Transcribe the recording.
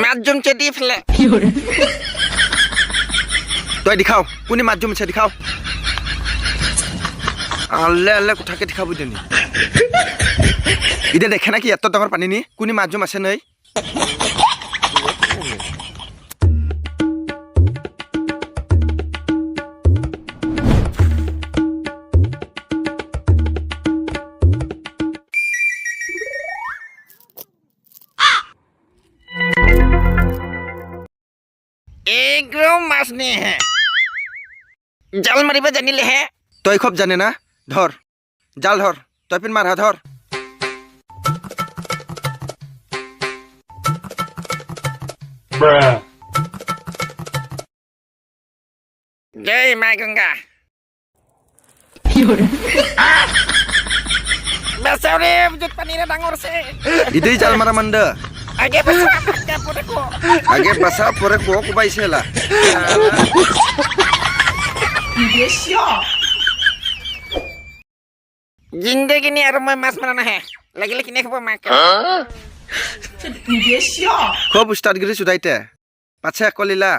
মাছ জমছে দিয়ে ফেলে তই দেখাও কোনে মাছ জমছে দেখাও আল্লে আল্লে কোথাকে দেখাব দিনি এতিয়া দেখে নাকি এত ডাঙৰ পানী নি কোনে মাছ জম আছে নই एग्रो मास ने है जाल मारिबा जानिले है तय खूब जाने ना धर जाल धर तय पिन मारा धर जय मां गंगा बसरे बुजत पानी रे डांगर से इदे जाल मारा मंद आगे बसा परे को बाइसेला जिंदगी नि और मैं मास मारना है लगे किने खबो मा खूब स्टार्ट गिरी सुदाइते पाछे कलिला